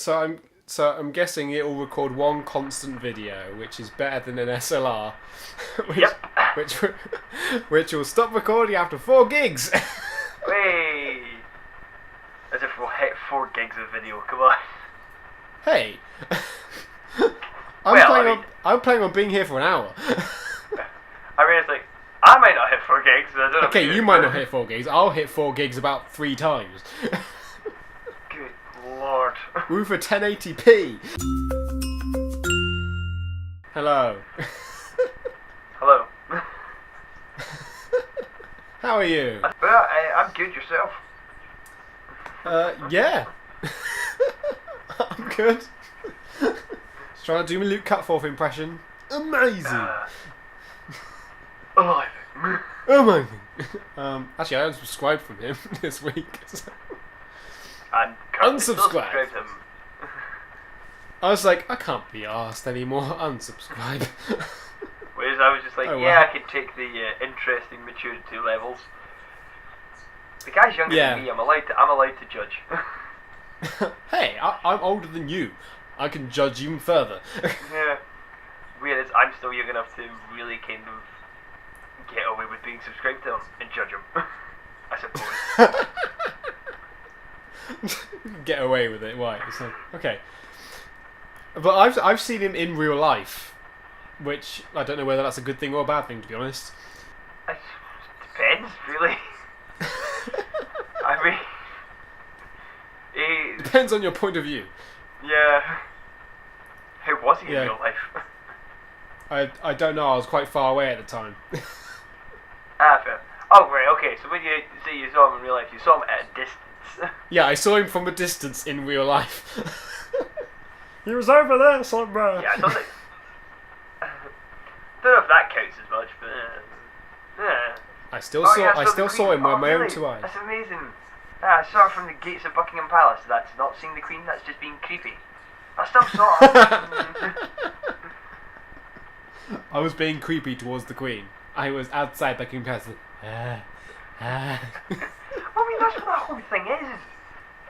I'm guessing it will record one constant video, which is better than an SLR, which will stop recording after 4 gigs. Hey, as if we'll hit 4 gigs of video. Come on. Hey, I'm planning on being here for an hour. I mean, it's like I might not hit 4 gigs. I don't know. Okay, you might not hit 4 gigs. I'll hit 4 gigs about 3 times. Good lord. Move for 1080p. Hello. Hello. How are you? Well, I'm good. Yourself? Yeah. I'm good. Just trying to do my Luke Cutforth impression. Amazing. Amazing. Amazing. Actually, I unsubscribed from him this week. So. And unsubscribe. I was like, I can't be arsed anymore. Unsubscribe. Whereas I was just like, I could take the interesting maturity levels. The guy's younger than me. I'm allowed to judge. Hey, I'm older than you. I can judge even further. Yeah. Whereas I'm still young enough to really kind of get away with being subscribed to him and judge him. I suppose. Get away with it. Why? It's like, okay. But I've seen him in real life, which I don't know whether that's a good thing or a bad thing, to be honest. It depends, really. I mean, depends on your point of view. Yeah. How was he in real life? I don't know. I was quite far away at the time. Fair. Oh, right. Okay. So when you say you saw him in real life, you saw him at a distance. Yeah, I saw him from a distance in real life. He was over there somewhere. Yeah, I don't know if that counts as much, but yeah. I still saw him with my own 2 eyes. That's amazing. I saw it from the gates of Buckingham Palace. That's not seeing the Queen. That's just being creepy. I still saw it. I was being creepy towards the Queen. I was outside Buckingham Palace. I mean, that's what the whole thing is.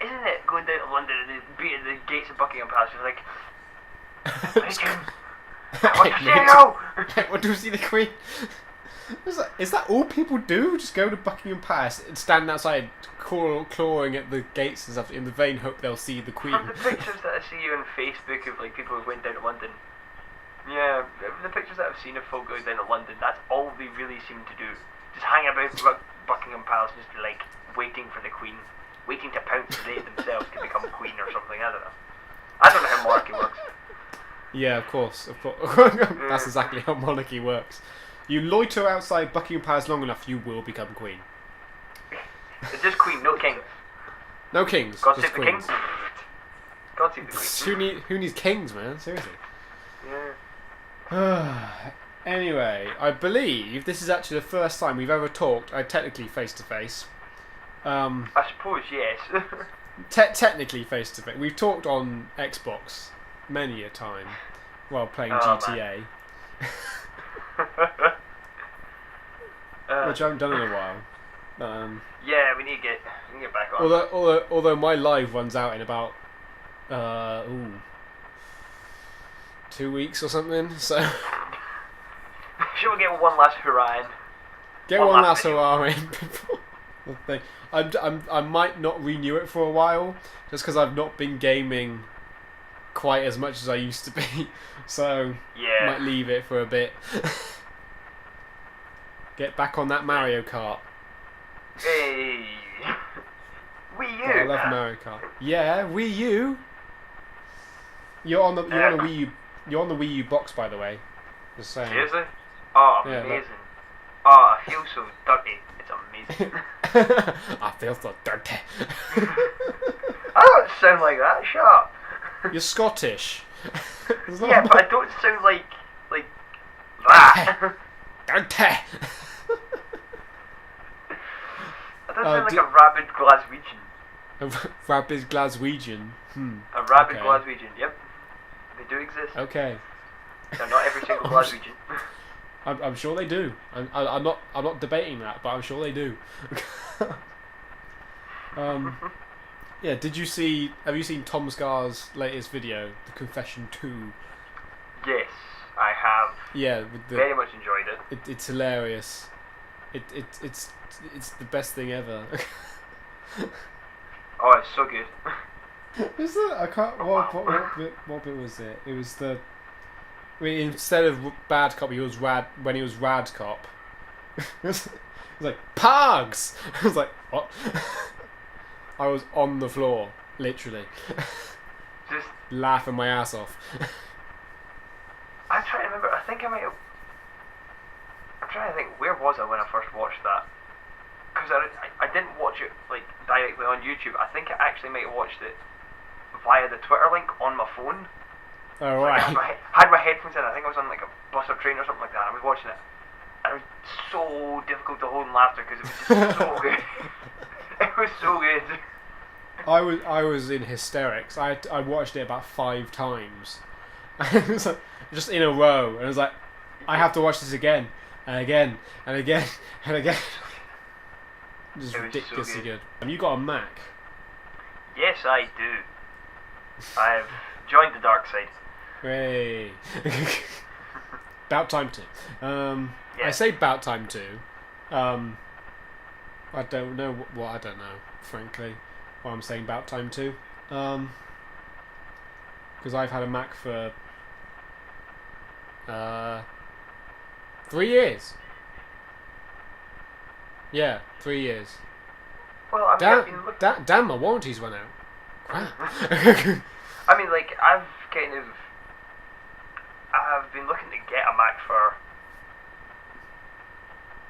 Isn't it? Going down to London and being at the gates of Buckingham Palace, you're like, what do you see the Queen? Is that all people do? Just go to Buckingham Palace and stand outside clawing at the gates and stuff in the vain hope they'll see the Queen? From the pictures that I see you on Facebook of like people who went down to London, yeah, the pictures that I've seen of folk going down to London, that's all they really seem to do. Just hang about Buckingham Palace and just be like waiting for the Queen. Waiting to pounce they themselves to become queen or something. I don't know how monarchy works. Yeah, of course. That's exactly how monarchy works. You loiter outside Buckingham Palace long enough, you will become queen. It's just queen, no king. No kings. God just save the king. God save the queen. Who needs kings, man? Seriously. Yeah. Anyway, I believe this is actually the first time we've ever talked, technically face to face. I suppose, yes. Technically face to face. We've talked on Xbox many a time while playing GTA. Which I haven't done in a while. Yeah, we need to get back on. Although my live runs out in about 2 weeks or something, so should we get one last hurrah in? Get one last hurrah in before the thing. I might not renew it for a while, just because I've not been gaming quite as much as I used to be, so yeah, might leave it for a bit. Get back on that Mario Kart. Hey, Wii U. I love Mario Kart. Yeah, Wii U. You're on the Wii U. You're on the Wii U box, by the way. Just saying. Seriously? Oh, amazing. Yeah, oh, I feel so dirty. It's amazing. I feel so dirty. I don't sound like that. Shut up. You're Scottish. Yeah, but I don't sound like that. Dirty. I don't sound like a rabid Glaswegian. A rabid Glaswegian. A rabid Glaswegian. Yep, they do exist. Okay. So not every single Glaswegian. I'm sure they do. I'm not debating that, but I'm sure they do. Yeah, have you seen Tom Scar's latest video, The Confession 2? Yes, I have. Yeah, Very much enjoyed it. It's hilarious. It's the best thing ever. Oh, it's so good. Is it? I can't. What bit was it? It was the. I mean, instead of bad cop, he was rad. When he was rad cop, it was like Pogs. I was like, what? I was on the floor, literally, Just laughing my ass off. I'm trying to remember. I think I might have. I'm trying to think. Where was I when I first watched that? Because I didn't watch it like directly on YouTube. I think I actually might have watched it via the Twitter link on my phone. Oh Like, right. I had my headphones in. I think I was on like a bus or train or something like that. I was watching it, and it was so difficult to hold in laughter because it was just so good. It was so good. I was in hysterics. I watched it about 5 times. It was like, just in a row, and I was like, I have to watch this again and again and again and again. Just ridiculously so good. Have you got a Mac? Yes, I do. I've joined the dark side. Hey. About time to. Yeah. I say about time to. I don't know what I don't know, frankly, what I'm saying about time to. Because I've had a Mac for 3 years. Yeah, 3 years. Well, I mean, I've been looking. Damn, my warranties went out. Crap. I mean, like, I've been looking to get a Mac for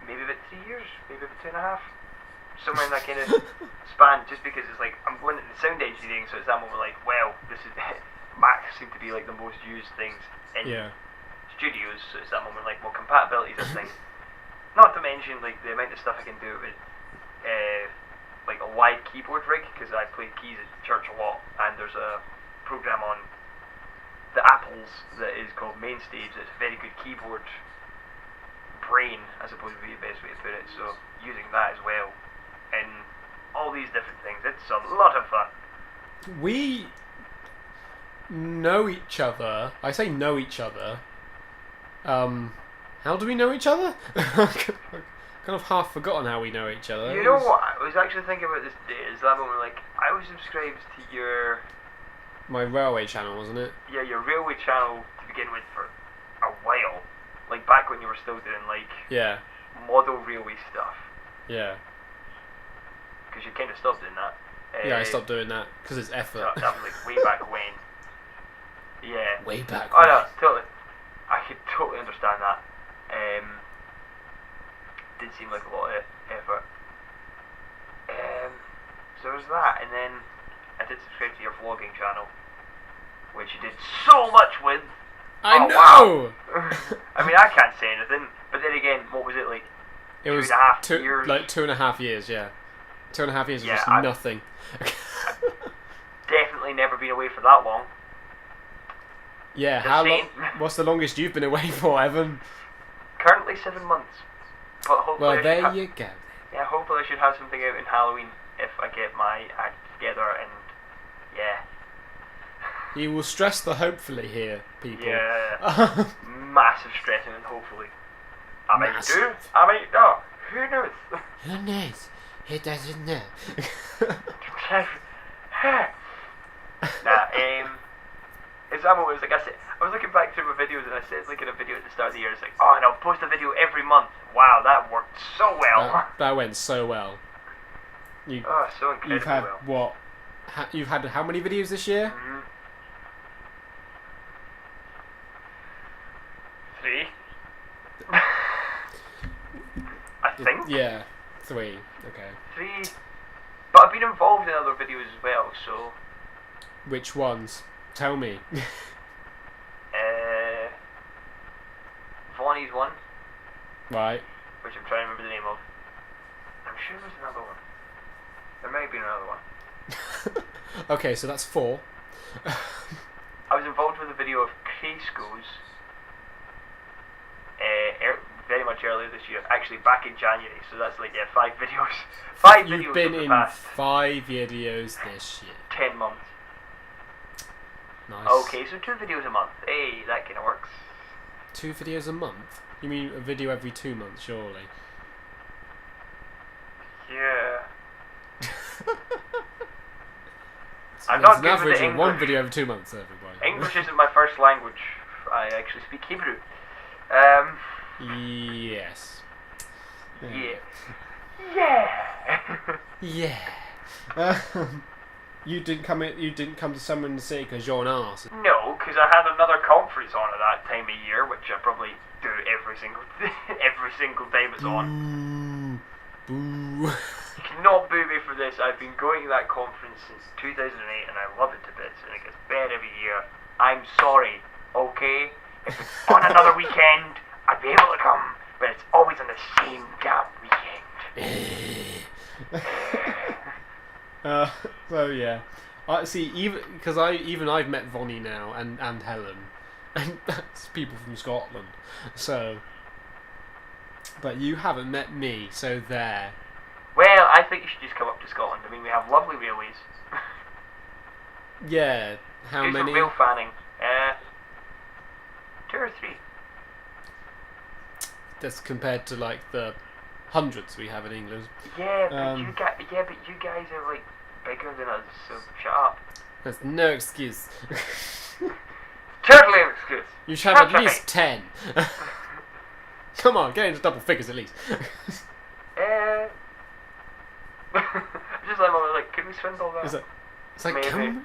maybe about 3 years, maybe about 2.5, somewhere in that kind of span. Just because it's like I'm going into sound engineering, so it's that moment like, well, this is Macs seem to be like the most used things in studios. So it's that moment like, well, compatibility is a thing. Not to mention like the amount of stuff I can do with like a wide keyboard rig, because I play keys at church a lot, and there's a program on the Apples that is called Mainstage. It's a very good keyboard brain, I suppose would be the best way to put it. So using that as well, and all these different things, it's a lot of fun. We know each other. I say know each other. How do we know each other? Kind of half forgotten how we know each other. You know what? I was actually thinking about this today. Is that moment like I was subscribed to my railway channel, wasn't it? Yeah, your railway channel to begin with for a while, like back when you were still doing like model railway stuff. Yeah. Because you kind of stopped doing that. Yeah, I stopped doing that because it's effort. So that was like way back when. Yeah. Way back. Oh no, totally. I could totally understand that. Did seem like a lot of effort. So there was that, and then I did subscribe to your vlogging channel, which you did so much with. I know! Wow. I mean, I can't say anything, but then again, what was it like? It was 2.5 years? Like 2.5 years, yeah. 2.5 years of just nothing. I've definitely never been away for that long. Yeah, how long? What's the longest you've been away for, Evan? Currently 7 months. But hopefully well, there you go. Yeah, hopefully I should have something out in Halloween if I get my act together, and yeah. You will stress the hopefully here, people. Yeah. Massive stressing and hopefully. I might do. I might not. Who knows? Who knows? Who doesn't know? It's that moment, like I said, I was looking back through my videos and I said like in a video at the start of the year, it's like, oh, and I'll post a video every month. Wow, that worked so well. That went so well. So incredibly You've had well. what? You've had how many videos this year? 3. I think. Yeah, 3. Okay. 3. But I've been involved in other videos as well, so. Which ones? Tell me. Vonnie's one. Right. Which I'm trying to remember the name of. I'm sure there's another one. There may be another one. Okay, so that's 4. I was involved with a video of K-School's very much earlier this year. Actually, back in January. So that's like 5 videos. 5 videos. You've been in the in past 5 videos this year. 10 months. Nice. Okay, so 2 videos a month. Hey, that kind of works. 2 videos a month? You mean a video every 2 months, surely? Yeah. I'm not an good with average the of 1 English. video every 2 months, everybody. English isn't my first language. I actually speak Hebrew. Yes. Yeah. Yeah. Yeah. You didn't come to Summer in the City because you're an arse. No, because I had another conference on at that time of year, which I probably do every single time it's on. Boo. You cannot boo me for this. I've been going to that conference since 2008 and I love it to bits and it gets better every year. I'm sorry, okay? If it's on another weekend, I'd be able to come, but it's always on the same damn weekend. So yeah, I see. I've met Vonnie now and Helen, and that's people from Scotland. So, but you haven't met me, so there. Well, I think you should just come up to Scotland. I mean, we have lovely railways. Yeah. How Do some many? rail fanning. 2 or 3. That's compared to like the hundreds we have in England. Yeah, but you guys are like bigger than us, so shut up. There's no excuse. Totally an excuse. You should have at least 10. Come on, get into double figures at least. Just like I was like, can we swindle that? It's like, Maybe. come.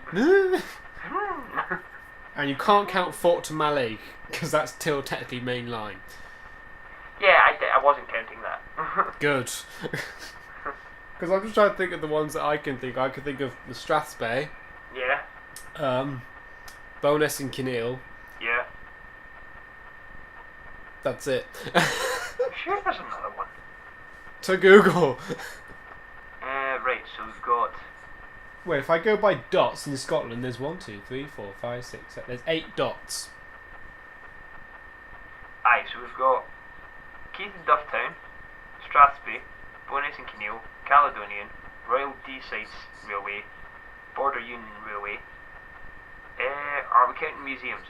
And you can't count Fort to Malay because that's still technically main line. Yeah, I wasn't counting that. Good. Because I'm just trying to think of the ones that I can think. I could think of the Strathspey. Yeah. Bowness and Kinneil. Yeah. That's it. I'm sure there's another one. To Google. Right, so we've got... Wait, if I go by dots in Scotland, there's 1, 2, 3, 4, 5, 6, 7. There's 8 dots. Aye, so we've got Keith and Dufftown, Strathspey, Bowness and Kinneil, Caledonian, Royal Deesides Railway, Border Union Railway. Are we counting museums?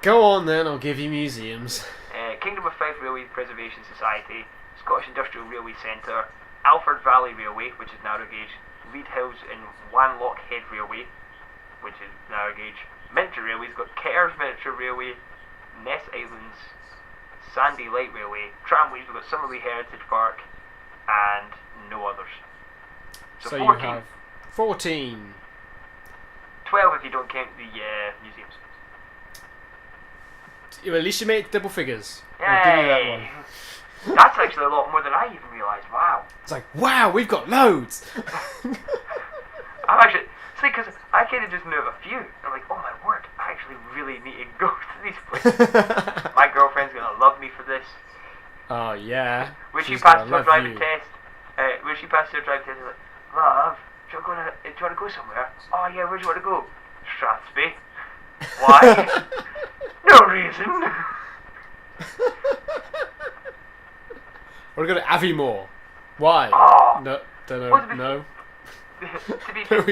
Go on then, I'll give you museums. Kingdom of Fife Railway Preservation Society, Scottish Industrial Railway Centre, Alford Valley Railway, which is narrow gauge, Lead Hills and Wanlock Head Railway, which is narrow gauge, Miniature Railways, got Kerrs Miniature Railway, Ness Islands, Sandy Light Railway, Tramways, we've got Summerley Heritage Park, and no others. So 14. You have 14. 12 if you don't count the museums. Well, at least you made double figures. Yay! I'll give you that one. That's actually a lot more than I even realised. Wow. It's like, wow, we've got loads. I'm actually... See, because I kind of just knew of a few. I'm like, oh my word, I actually really need to go to these places. My girlfriend's going to love me for this. Oh, yeah. When she She's passes gonna her love driving you. test, I'm like, love, do you want to go somewhere? Oh yeah, where do you want to go? Strathspey. Why? No reason. We're going to Aviemore. Why? Oh. No, don't know. Well, No. to be fair,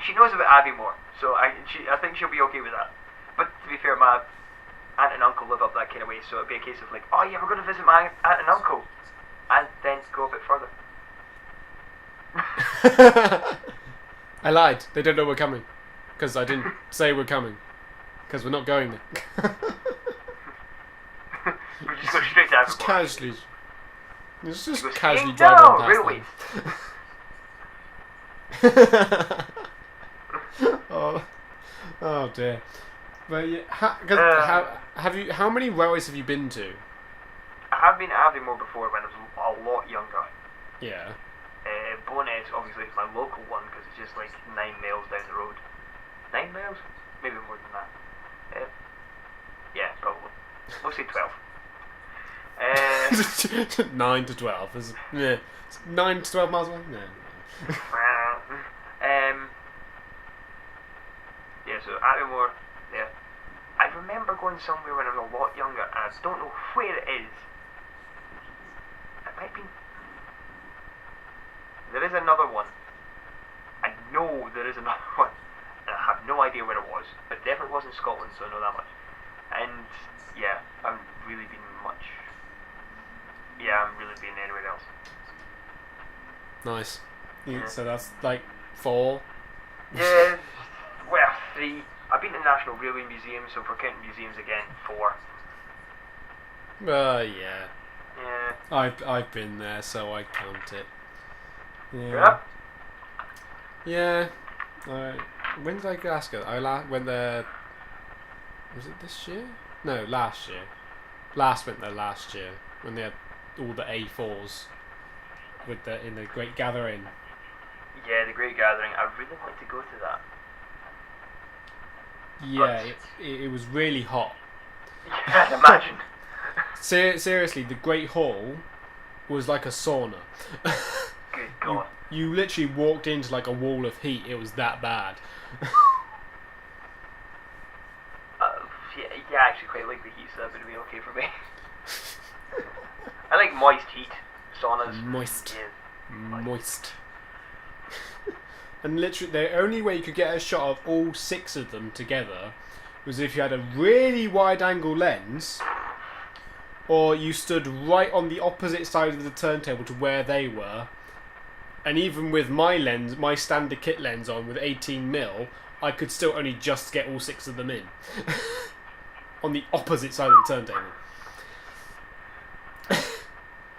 she knows about Aviemore, so I think she'll be okay with that. But to be fair, my aunt and uncle live up that kind of way, so it'd be a case of like, oh yeah, we're going to visit my aunt and uncle, and then go a bit further. I lied. They don't know we're coming. Because I didn't say we're coming. Because we're not going there. We just go straight to Just Aviemore. casually. It's just goes, casually "Hey, driving no, past railways." them. Oh dear. But yeah, how many railways have you been to? I have been to Aviemore before when I was a lot younger. Yeah. Bowness, obviously, is my local one because it's just like 9 miles down the road. 9 miles? Maybe more than that. Yeah, probably. We'll say 12. 9 to 12. Is yeah. 9 to 12 miles away? No. Yeah, so Aviemore, yeah. I've remember going somewhere when I was a lot younger, and I don't know where it is. It might be... There is another one. I know there is another one. And I have no idea where it was. But it definitely wasn't Scotland, so I know that much. And, yeah, I haven't really been much... Yeah, I haven't really been anywhere else. Nice. Yeah. So that's like 4? Yeah, well, 3. I've been to the National Railway Museum, so if we're counting museums again, 4. Yeah. Yeah. I've been there, so I count it. Yeah. Yeah. When did I go last go? I went there. Was it this year? No, last year. Went there last year when they had all the A4s with in the Great Gathering. Yeah, the Great Gathering. I really want to go to that. Yeah, it was really hot. Yeah, I'd imagine. Seriously, the Great Hall was like a sauna. Good God. You literally walked into like a wall of heat. It was that bad. Yeah, I actually quite like the heat, so that would be okay for me. I like moist heat. Saunas. Moist. Yeah. Moist. And literally, the only way you could get a shot of all 6 of them together was if you had a really wide-angle lens, or you stood right on the opposite side of the turntable to where they were. And even with my lens, my standard kit lens on with 18mm, I could still only just get all 6 of them in. On the opposite side of the turntable.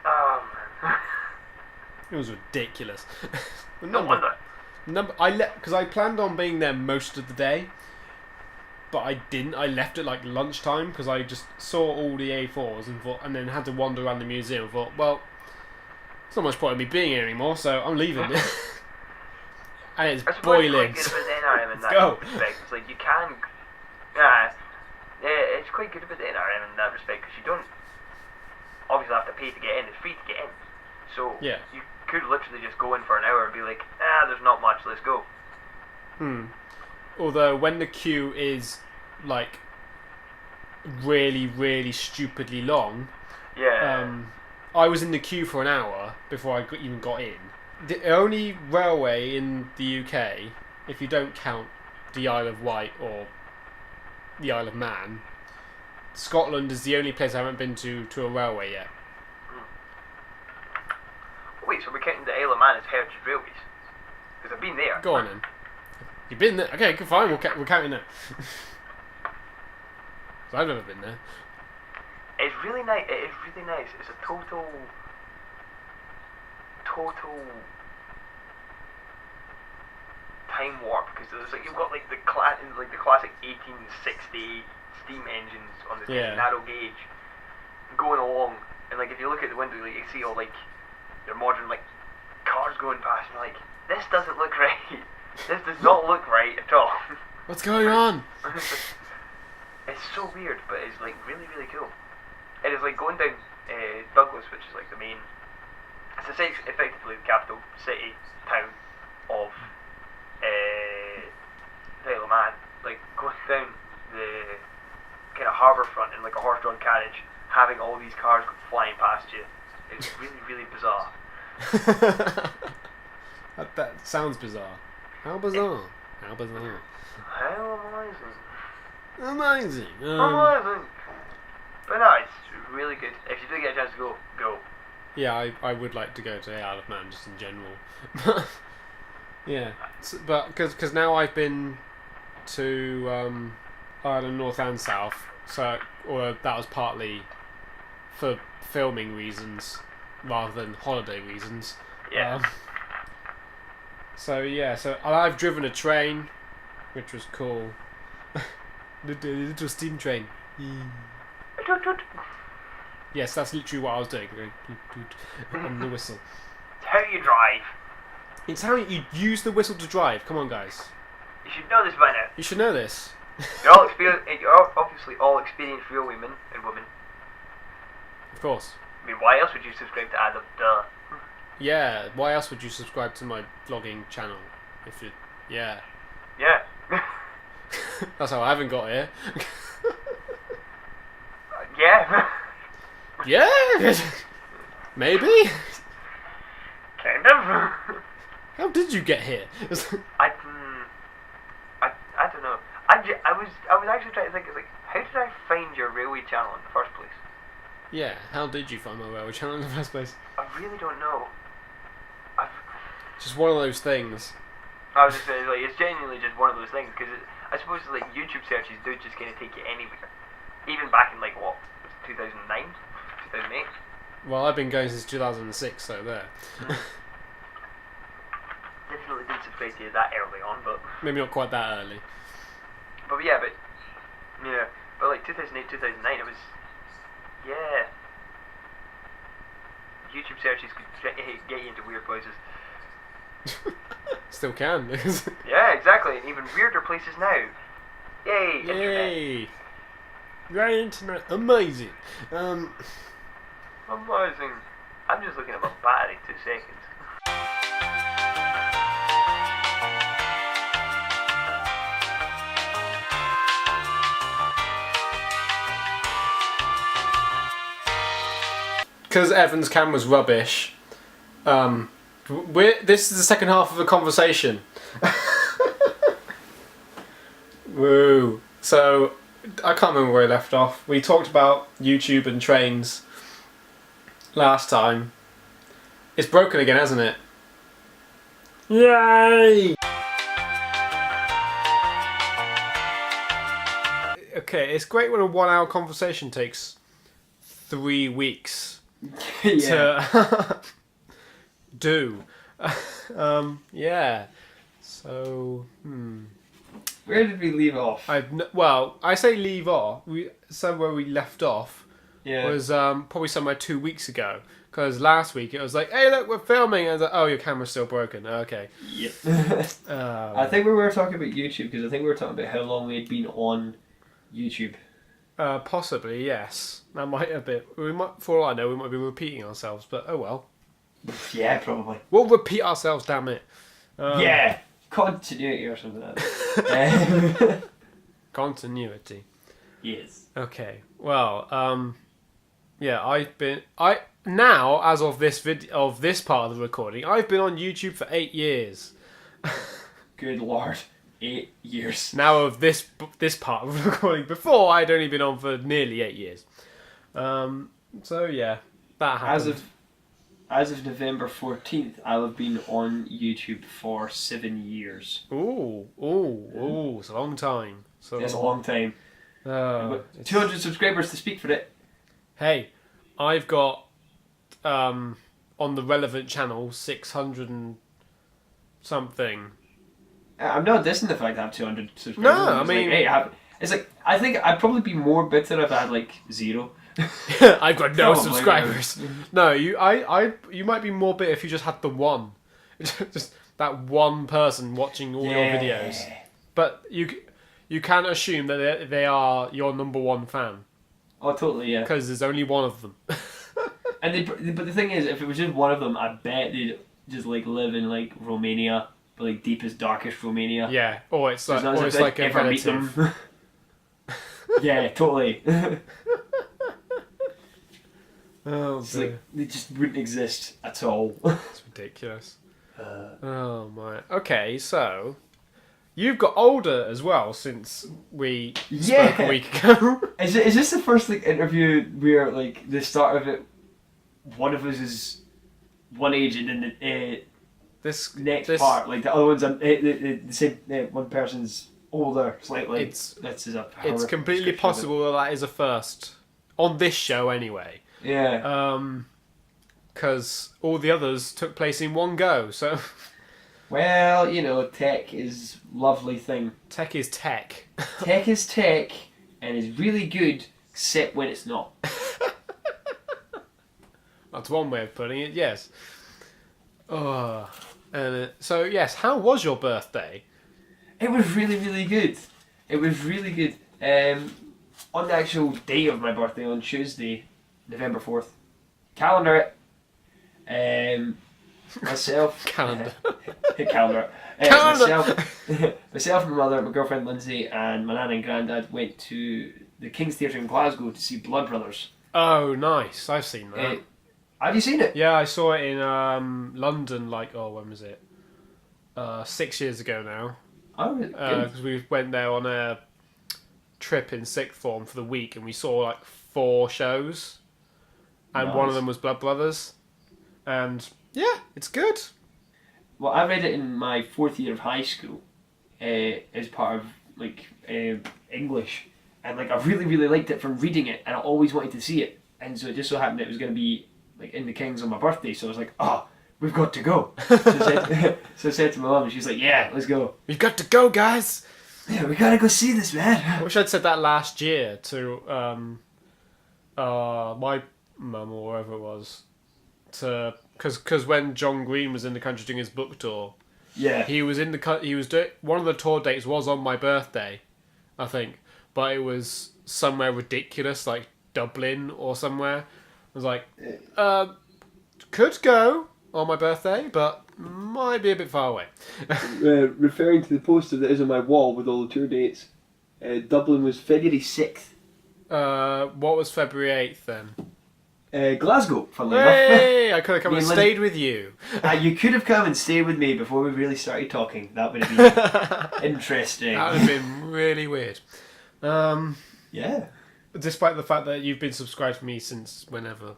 Oh, man. It was ridiculous. No wonder. Because I planned on being there most of the day, but I didn't. I left at like lunchtime because I just saw all the A4s and then had to wander around the museum. Thought, well, there's not much point in me being here anymore, so I'm leaving. And it's boiling. It's quite good about the NRM in that Go. respect. It's like you can, yeah, it's quite good about the NRM in that respect because you don't obviously have to pay to get in. It's free to get in, so Yeah. you could literally just go in for an hour and be like, there's not much, let's go. Although when the queue is like really, really stupidly long, Yeah. I was in the queue for an hour before I even got in. The only railway in the UK, if you don't count the Isle of Wight or the Isle of Man, Scotland is the only place I haven't been to a railway yet. Wait, so we're counting the Isle of Man as Heritage Railways? Because I've been there. Go on then. You've been there? Okay, fine, we're counting that. So I've never been there. It's really nice. It is really nice. It's a total time warp because there's like you've got like the classic 1860 steam engines on the narrow gauge going along, and like if you look at the window, like you see all like their modern like cars going past, and you're like, this doesn't look right. This does not look right at all. What's going on? It's so weird, but it's like really, really cool. It is like going down Douglas, which is like the main. It's effectively the capital city town of the Isle of Man. Like going down the kind of harbour front in like a horse-drawn carriage, having all these cars go flying past you. It's really, really bizarre. That sounds bizarre. How bizarre? How bizarre? How amazing. Amazing. Amazing. But no, it's really good. If you do get a chance to go, go. Yeah, I would like to go to the Isle of Man just in general. Yeah, but because now I've been to Ireland North and South, so that was partly for filming reasons rather than holiday reasons. Yeah. So I've driven a train, which was cool. The little steam train. Yes, that's literally what I was doing. On the whistle. It's how you drive. It's how you use the whistle to drive. Come on, guys. You should know this by now. You should know this. You're obviously all experienced railwaymen and women. Of course. I mean, why else would you subscribe to Adam? Duh. Yeah, why else would you subscribe to my vlogging channel? Yeah. That's how I haven't got here. Yeah, maybe. Kind of. How did you get here? I don't know. I was actually trying to think, like, how did I find your railway channel in the first place? Yeah, how did you find my railway channel in the first place? I really don't know. Just one of those things. I was just saying, like, it's genuinely just one of those things, because I suppose, like, YouTube searches do just kind of take you anywhere. Even back in, like, what, 2009? 2008? Well, I've been going since 2006, so there. Definitely didn't subscribe to you that early on, but... Maybe not quite that early. But like 2008, 2009, it was... Yeah. YouTube searches could get you into weird places. Still can. Yeah, exactly, and even weirder places now. Yay! Internet. Yay! Right, internet, amazing. Amazing. I'm just looking at my battery, 2 seconds. Because Evan's camera's rubbish, this is the second half of a conversation. Woo. So, I can't remember where we left off. We talked about YouTube and trains last time. It's broken again, hasn't it? Yay! Okay, it's great when a 1 hour conversation takes 3 weeks. To do. Yeah. So, Where did we leave off? Well, I say leave off. Somewhere we left off was probably somewhere 2 weeks ago. Because last week it was like, hey, look, we're filming. And I was like, oh, your camera's still broken. Okay. Yep. I think we were talking about YouTube because I think we were talking about how long we had been on YouTube. Possibly, yes. That might have been. For all I know, we might be repeating ourselves, but oh well. Yeah, probably. We'll repeat ourselves, damn it. Yeah, continuity or something like that. Continuity. Yes. Okay. Well, yeah, now as of this this part of the recording, I've been on YouTube for 8 years. Good lord. 8 years. Now of this part of the recording. Before, I'd only been on for nearly 8 years. So yeah, that happened. As of November 14th, I'll have been on YouTube for 7 years. Ooh, it's a long time. It's a long time. 200 subscribers to speak for it. Hey, I've got on the relevant channel 600 and something. I'm not dissing the fact I have 200 subscribers. No, I mean... I think I'd probably be more bitter if I had, like, 0. I've got no Probably, subscribers. No, you might be more bitter if you just had the one. Just that one person watching all your videos. But you can assume that they are your number one fan. Oh, totally, yeah. Because there's only one of them. But the thing is, if it was just one of them, I bet they'd just, like, live in, like, Romania. But, like, deepest, darkest Romania. Yeah, or it's like a relative. Yeah, totally. Oh, it's like they just wouldn't exist at all. It's ridiculous. Oh my. Okay, so you've got older as well since we spoke a week ago. Is this the first like interview where like the start of it, one of us is one age and then the next part like the other one's the same one person's older slightly. It's completely possible that is a first on this show anyway. Yeah. Because all the others took place in one go, so... Well, you know, tech is a lovely thing. Tech is tech. Tech is tech, and is really good, except when it's not. That's one way of putting it, yes. So, yes, how was your birthday? It was really, really good. It was really good. On the actual day of my birthday, on Tuesday, November 4th. Calendar it. Myself. Calendar. Calendar. Myself, my mother, my girlfriend Lindsay, and my nan and granddad went to the King's Theatre in Glasgow to see Blood Brothers. Oh, nice. I've seen that. Have you seen it? Yeah, I saw it in London. When was it? 6 years ago now. Oh, good. Because we went there on a trip in sixth form for the week, and we saw like 4 shows, and one of them was Blood Brothers, and yeah, it's good. Well, I read it in my 4th year of high school, as part of English, and I really really liked it from reading it, and I always wanted to see it, and so it just so happened it was going to be in the Kings on my birthday, so I was like, we've got to go. So I said to my mum, and she's like, yeah, let's go. We've got to go, guys. Yeah, we gotta go see this, man. I wish I'd said that last year to my mum or whoever it was, because when John Green was in the country doing his book tour, he was one of the tour dates was on my birthday, I think, but it was somewhere ridiculous like Dublin or somewhere. I was like, could go on my birthday, but might be a bit far away. Referring to the poster that is on my wall with all the tour dates, Dublin was February 6th. What was February 8th then? Glasgow, funnily Hey! enough. I could have come and stayed with you. You could have come and stayed with me before we really started talking. That would have been interesting. That would have been really weird. Yeah. Despite the fact that you've been subscribed to me since whenever.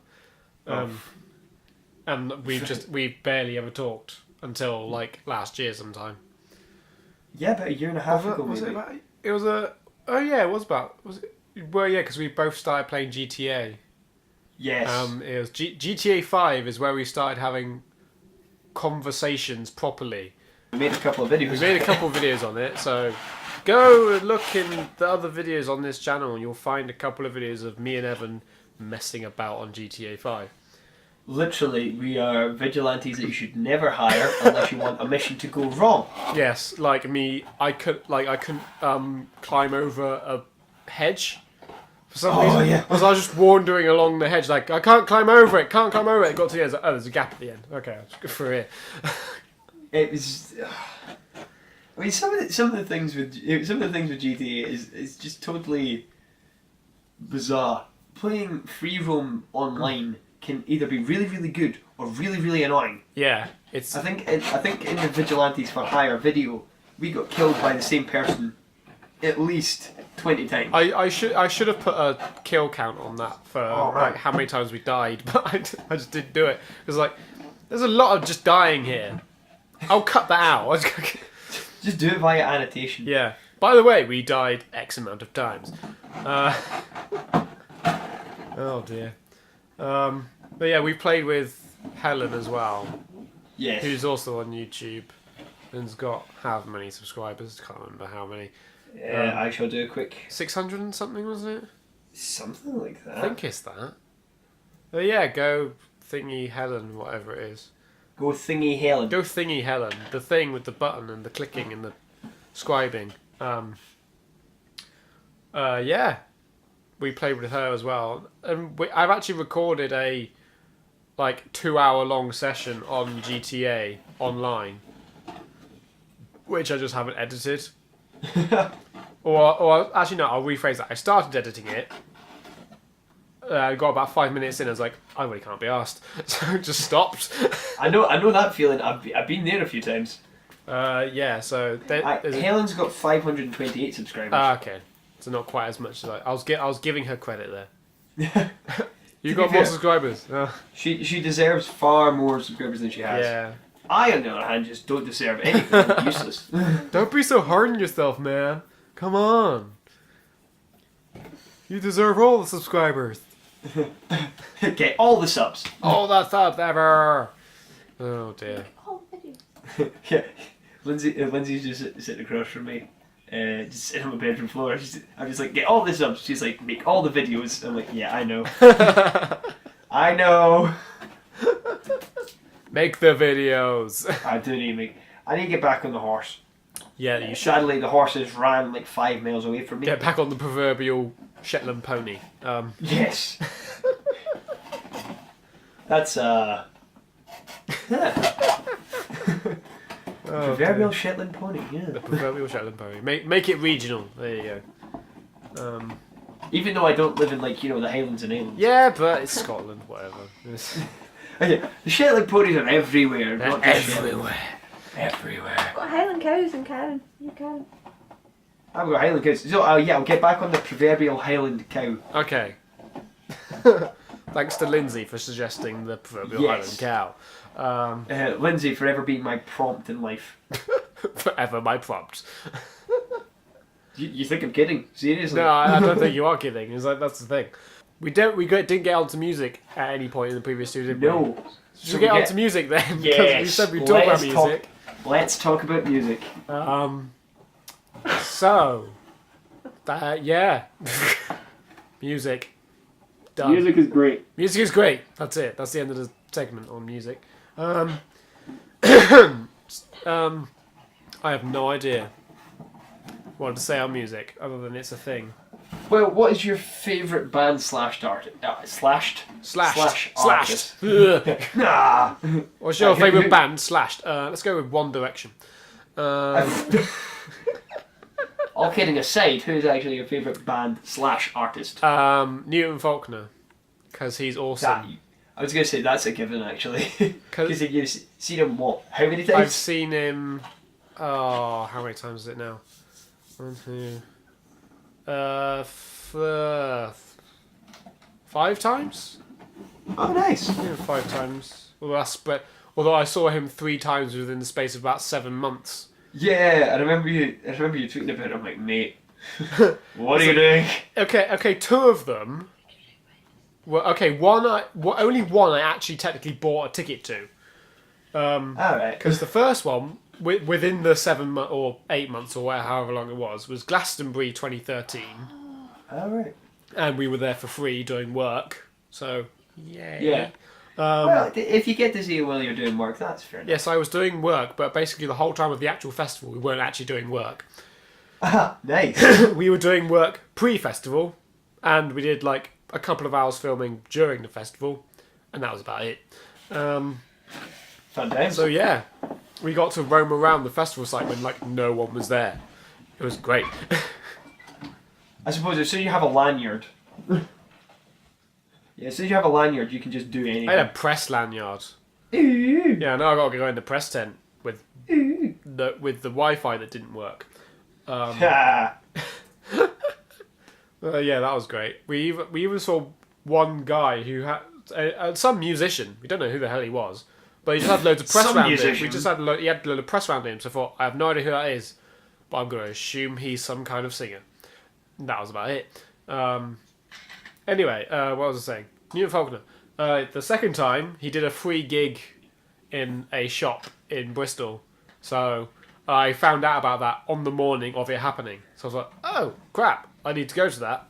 And we've barely ever talked until last year sometime. Yeah, about a year and a half ago. Was it about? It was a. Oh yeah, it was about. Was it? Well, yeah, because we both started playing GTA. Yes. It was GTA 5 is where we started having conversations properly. We made a couple of videos. We made a couple of videos on it, so go and look in the other videos on this channel, and you'll find a couple of videos of me and Evan messing about on GTA 5. Literally, we are vigilantes that you should never hire unless you want a mission to go wrong. Yes, like me, I couldn't climb over a hedge for some reason. Yeah. Because I was just wandering along the hedge, I can't climb over it, It got to the end, there's a gap at the end. Okay, I'll just go through here. It was. I mean, some of the things with GTA is just totally bizarre. Playing free roam online can either be really really good or really really annoying. Yeah, it's. I think in the Vigilantes for Hire video, we got killed by the same person at least 20 times. I should have put a kill count on that for how many times we died, but I just didn't do it because there's a lot of just dying here. I'll cut that out. Just do it via annotation. Yeah. By the way, we died X amount of times. Oh dear. But yeah, we played with Helen as well. Yes. Who's also on YouTube and's got how many subscribers? Can't remember how many. I shall do a quick 600 and something, wasn't it? something like that. I think it's that. But yeah, go thingy Helen, whatever it is. Go thingy Helen. Go thingy Helen. The thing with the button and the clicking and the scribing. Yeah. We played with her as well. And I've actually recorded a 2-hour-long session on GTA online, which I just haven't edited. or actually no, I'll rephrase that. I started editing it. I got about 5 minutes in. I was like, I really can't be arsed, so I just stopped. I know that feeling. I've been there a few times. Yeah. So Helen's got 528 subscribers. Okay, so not quite as much as I was giving her credit there. You To got be more fair, subscribers. She deserves far more subscribers than she has. Yeah. I, on the other hand, just don't deserve anything. I'm useless. Don't be so hard on yourself, man. Come on. You deserve all the subscribers. Get all the subs. All the subs ever. Oh dear. Yeah, Lindsay's just sitting across from me, just sitting on my bedroom floor. I'm just like, get all the subs. She's like, make all the videos. I'm like, yeah, I know. I know. Make the videos. I do need to make. I need to get back on the horse. Yeah, you should Sadly, the horses ran 5 miles away from me. get back on the proverbial Shetland pony. Yes. That's proverbial Shetland pony. Yeah. The proverbial Shetland pony. Make it regional. There you go. Even though I don't live in like the Highlands and Islands. Yeah, but it's Scotland, whatever. Okay, the Shetland ponies are everywhere. They're not just everywhere. Everywhere. I've got Highland cows in Cairn. You can. I've got Highland cows. So yeah, I'll get back on the proverbial Highland cow. Okay. Thanks to Lindsay for suggesting the proverbial Highland cow. Lindsay, forever being my prompt in life. Forever my prompt. You think I'm kidding? Seriously? No, I don't think you are kidding. It's like, that's the thing. We didn't get onto music at any point in the previous two, did we? No. Should we get onto music then? Because Yes. we said we'd talk about music. Let's talk about music. So, yeah. Music. Done. Music is great. Music is great. That's it. That's the end of the segment on music. I have no idea what to say on music other than it's a thing. Well, what is your favourite band slashed artist? Slashed. Artist? Ugh. Nah. What's your favourite band? Slashed. Let's go with One Direction. All kidding aside, who is actually your favourite band / artist? Newton Faulkner, because he's awesome. I was going to say that's a given actually. Because you've seen him how many times? I've seen him. Oh, how many times is it now? 1, 2. 5 times. Oh, nice. Yeah, 5 times. Although I saw him 3 times within the space of about 7 months. Yeah, I remember you tweeting about it. I'm like, mate, what are you doing? Okay, 2 of them. Well, okay, only one I actually technically bought a ticket to. Alright. Because the first one, within the 7 months or 8 months or however long it was Glastonbury 2013. Alright. And we were there for free doing work. So, yay. Yeah. Well, if you get to see it while you're doing work, that's fair enough. Yes, I was doing work, but basically the whole time of the actual festival, we weren't actually doing work. Ah, nice. We were doing work pre-festival, and we did like a couple of hours filming during the festival, and that was about it. Fun times. So yeah, we got to roam around the festival site when like no one was there. It was great. I suppose as soon as you have a lanyard. Yeah, as soon as you have a lanyard, you can just do anything. I had a press lanyard. Ooh. Yeah, now I got to go in the press tent with the Wi-Fi that didn't work. Ah. Yeah, that was great. We even saw one guy who had some musician. We don't know who the hell he was, but he just had loads of press Some around musician. him. He had a load of press around him. So I thought, I have no idea who that is, but I'm going to assume he's some kind of singer. And that was about it. Anyway, what was I saying? Newton Faulkner. The second time, he did a free gig in a shop in Bristol. So I found out about that on the morning of it happening. So I was like, oh, crap, I need to go to that.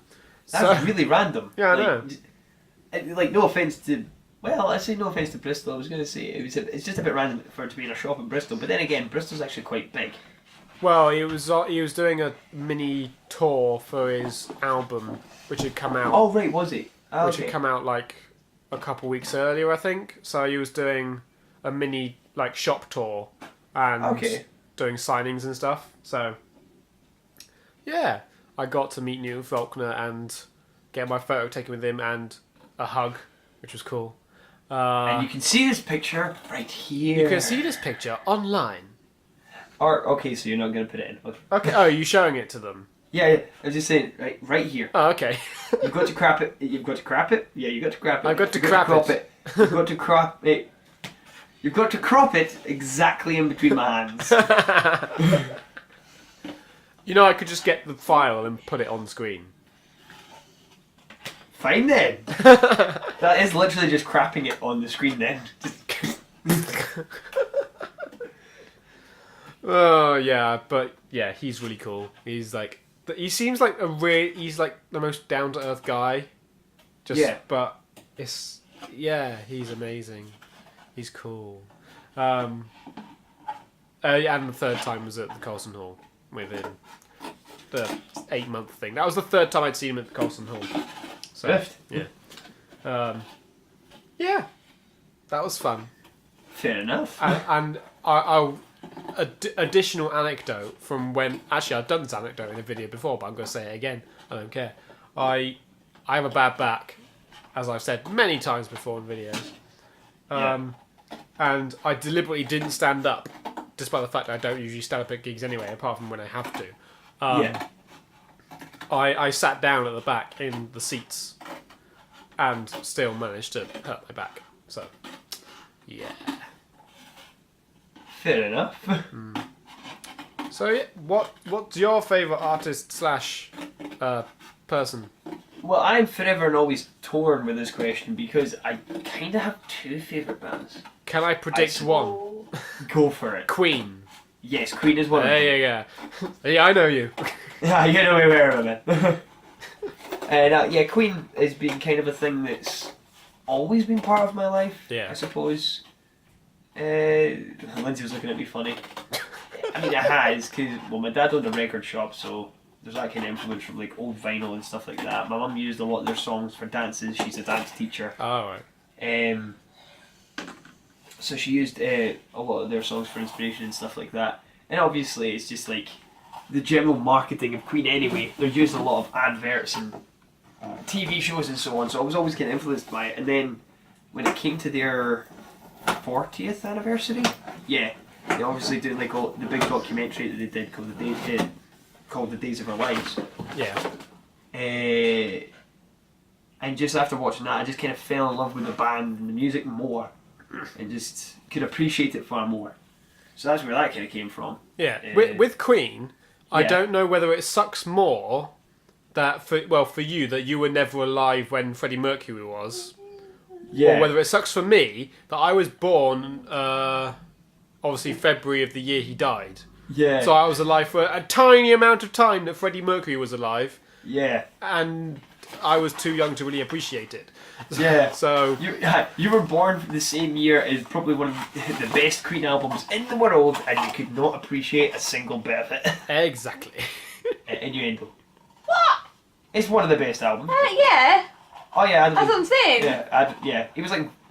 That's really random. Yeah, I know. Like, no offence to... Well, I say no offence to Bristol. I was going to say it's just a bit random for it to be in a shop in Bristol. But then again, Bristol's actually quite big. Well, he was doing a mini tour for his album, which had come out. Oh, right, was he? Oh, Which had come out like a couple weeks earlier, I think. So he was doing a mini like shop tour and doing signings and stuff. So yeah, I got to meet Newton Faulkner and get my photo taken with him and a hug, which was cool. And you can see this picture right here. You can see this picture online. Or okay, so you're not going to put it in. Okay. Oh, are you showing it to them? Yeah, I was just saying, right here. Oh, okay. You've got to crap it. You've got to crap it. Yeah, you got to crap it. I've got to You've crop crop it. You've got to crop it. You've got to crop it exactly in between my hands. You know, I could just get the file and put it on screen. Fine then. That is literally just crapping it on the screen then. Oh yeah, but yeah, he's really cool. He seems like he's like the most down to earth guy. But he's amazing. He's cool. And the third time was at the Colson Hall within the 8-month thing. That was the third time I'd seen him at the Colson Hall. So Fifth. yeah, yeah, that was fun. Fair enough. And additional anecdote from when... Actually, I've done this anecdote in a video before, but I'm going to say it again. I don't care. I have a bad back, as I've said many times before in videos. And I deliberately didn't stand up, despite the fact that I don't usually stand up at gigs anyway, apart from when I have to. I sat down at the back in the seats and still managed to hurt my back. So, yeah. Fair enough. So, yeah, what's your favourite artist slash person? Well, I'm forever and always torn with this question because I kind of have two favourite bands. Can I predict one? Go for it. Queen. Yes, Queen is one of them. Yeah. Yeah, I know you. Yeah, you know me where I'm at. Yeah, Queen has been kind of a thing that's always been part of my life, I suppose. Lindsay was looking at me funny. I mean, it has, because, well, my dad owned a record shop, so there's that kind of influence from, like, old vinyl and stuff like that. My mum used a lot of their songs for dances. She's a dance teacher. Oh, right. So she used a lot of their songs for inspiration and stuff like that. And obviously, it's just, like, the general marketing of Queen anyway. They're using a lot of adverts and TV shows and so on, so I was always getting influenced by it. And then, when it came to their 40th anniversary, they obviously did like the big documentary that they did called The Days of Our Lives. Yeah. And just after watching that, I just kind of fell in love with the band and the music more, and just could appreciate it far more. So that's where that kind of came from. Yeah. With Queen, I don't know whether it sucks more that for you that you were never alive when Freddie Mercury was. Yeah. Or whether it sucks for me that I was born, obviously February of the year he died. Yeah. So I was alive for a tiny amount of time that Freddie Mercury was alive. Yeah. And I was too young to really appreciate it. Yeah. So you were born the same year as probably one of the best Queen albums in the world, and you could not appreciate a single bit of it. Exactly. Innuendo. What? It's one of the best albums. Yeah. Oh yeah, That's what I'm saying. Yeah. He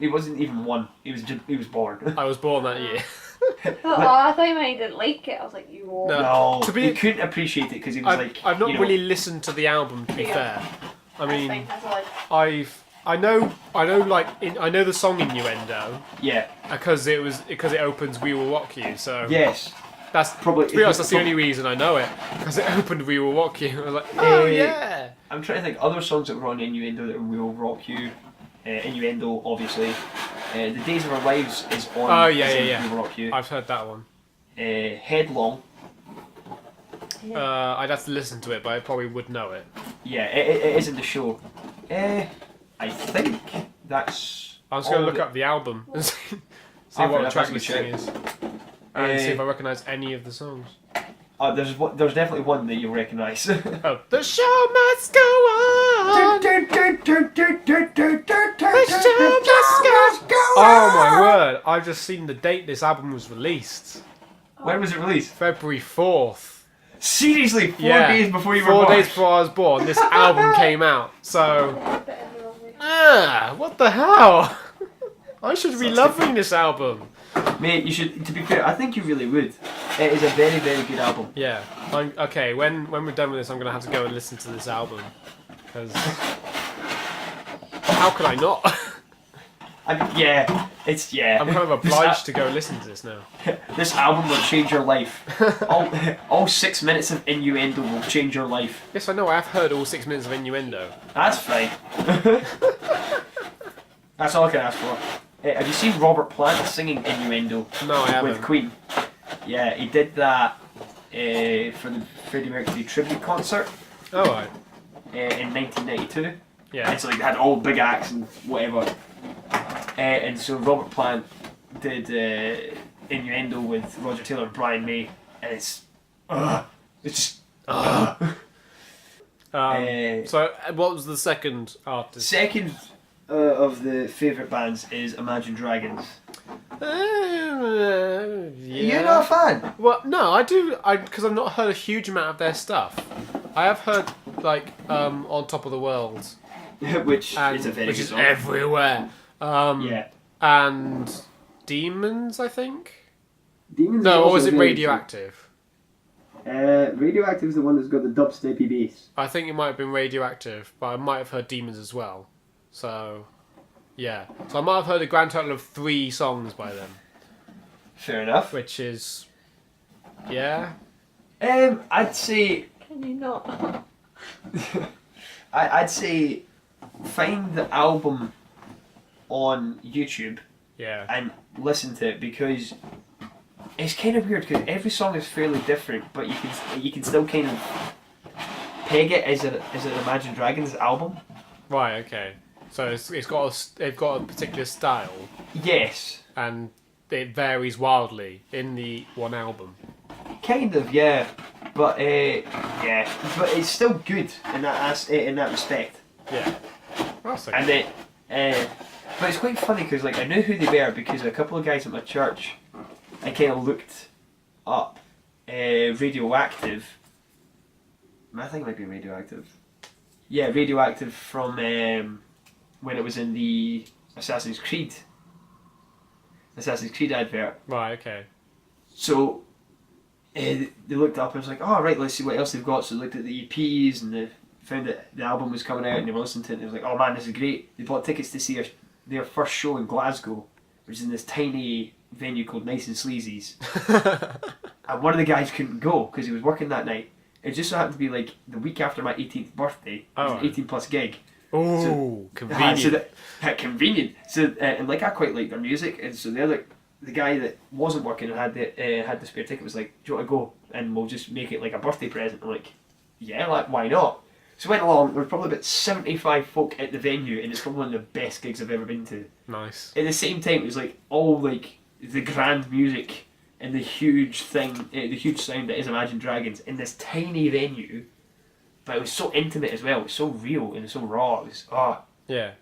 wasn't even one. He was born. I was born that year. I thought you meant he didn't like it. I was like, you were. No, he couldn't appreciate it because he was I've not really listened to the album, to be fair. I mean, I know the song Innuendo. Yeah. Because it opens We Will Rock You. So yes. That's probably, to be honest, that's the only reason I know it, because it opened We Will Rock You. I was like, oh yeah. I'm trying to think other songs that were on Innuendo that We Will Rock You. Innuendo, obviously. The Days of Our Lives is on. Oh yeah. We Will Rock You. I've heard that one. Headlong. I'd have to listen to it, but I probably would know it. Yeah, it is in the show. I think that's. I'm just going to look up the album and see what the track listing is. And see if I recognise any of the songs. There's definitely one that you'll recognise. Oh, the show must go on. The show must go on. Oh my word! I've just seen the date this album was released. When was it released? February 4th. Seriously, 4 days before you were born. 4 days before I was born, this album came out. So, what the hell? I should be loving this album. Mate, you should. To be fair, I think you really would. It is a very, very good album. Yeah. Okay. When we're done with this, I'm gonna have to go and listen to this album. Because how could I not? I'm kind of obliged to go listen to this now. This album will change your life. all 6 minutes of Innuendo will change your life. Yes, I know. I've heard all 6 minutes of Innuendo. That's fine. That's all I can ask for. Have you seen Robert Plant singing Innuendo? No, I haven't. With Queen. Yeah, he did that for the Freddie Mercury tribute concert. Oh, right. In 1992. Yeah. And so they had all big acts and whatever. And so Robert Plant did Innuendo with Roger Taylor and Brian May, and it's just. So, what was the second artist? Second of the favourite bands is Imagine Dragons. Yeah. You're not a fan? Well, no, I do. Because I've not heard a huge amount of their stuff. I have heard On Top of the World, which is a very which good is song. everywhere. Yeah. And Demons, I think. Demons. No, or was it Radioactive? Radioactive is the one that's got the dubstepy bass. I think it might have been Radioactive, but I might have heard Demons as well. So, yeah. So I might have heard a grand total of 3 songs by them. Fair enough. Which is... Yeah? I'd say... Can you not? I'd say find the album on YouTube Yeah. and listen to it, because it's kind of weird, because every song is fairly different, but you can still kind of peg it as an Imagine Dragons album. Right, okay. So it's got a particular style, Yes. and it varies wildly in the one album. Kind of, yeah. But but it's still good in that respect. Yeah. That's okay. And but it's quite funny, because like I knew who they were because a couple of guys at my church, I kind of looked up Radioactive. I think it might be Radioactive. Yeah, Radioactive from when it was in the Assassin's Creed advert. Right, okay. So they looked up and was like, oh right, let's see what else they've got. So they looked at the EPs and they found that the album was coming out, and they were listening to it, and they was like, oh man, this is great. They bought tickets to see their first show in Glasgow, which is in this tiny venue called Nice and Sleazy's. And one of the guys couldn't go because he was working that night. It just so happened to be like the week after my 18th birthday. It was an 18 plus gig. Oh, convenient. Convenient. So and like I quite like their music, and so the guy that wasn't working and had the spare ticket was like, do you want to go and we'll just make it like a birthday present? I'm like, yeah, like why not? So went along. There were probably about 75 folk at the venue, and it's probably one of the best gigs I've ever been to. Nice. At the same time, it was like all like the grand music and the huge thing, the huge sound that is Imagine Dragons in this tiny venue, but it was so intimate as well. It was so real and so raw. It was Yeah.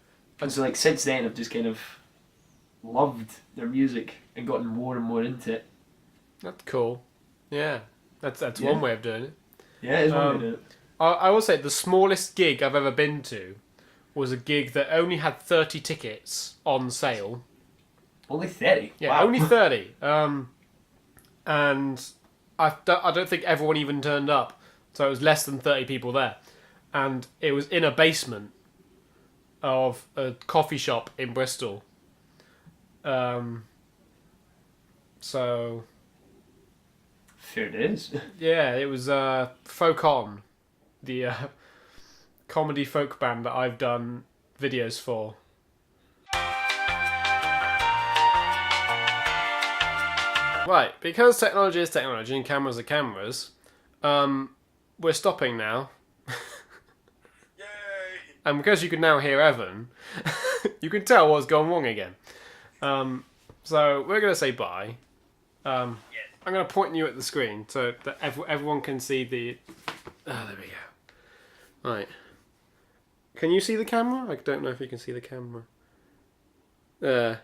And so like since then, I've just kind of loved their music and gotten more and more into it. That's cool. Yeah. That's Yeah. one way of doing it. Yeah, it's one way to do it. I will say the smallest gig I've ever been to was a gig that only had 30 tickets on sale. Only 30? Yeah, Wow. only 30. And I don't think everyone even turned up. So it was less than 30 people there. And it was in a basement of a coffee shop in Bristol. So... Fair it is. Yeah, it was Folk On, the comedy folk band that I've done videos for. Right, because technology is technology and cameras are cameras, we're stopping now. Yay! And because you can now hear Evan, you can tell what's gone wrong again. So we're going to say bye. I'm going to point you at the screen so that everyone can see the... Oh, there we go. Right. Can you see the camera? I don't know if you can see the camera. Yeah,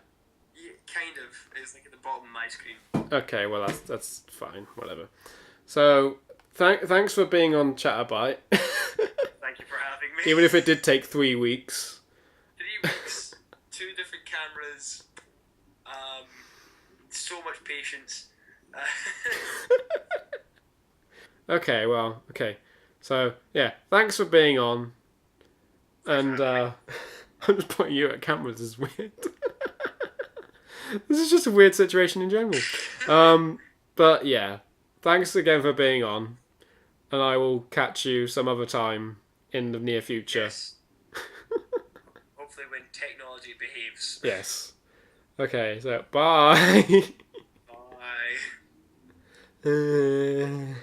kind of. It's like at the bottom of my screen. Okay, well that's fine. Whatever. So thanks for being on ChatterByte. Thank you for having me. Even if it did take 3 weeks. 3 weeks, 2 different cameras, so much patience. Okay, well, okay. So, yeah, thanks for being on. And I'm just pointing you at cameras is weird. This is just a weird situation in general. But yeah, thanks again for being on. And I will catch you some other time in the near future. Yes. Hopefully when technology behaves. Yes. Okay, so bye. Bye.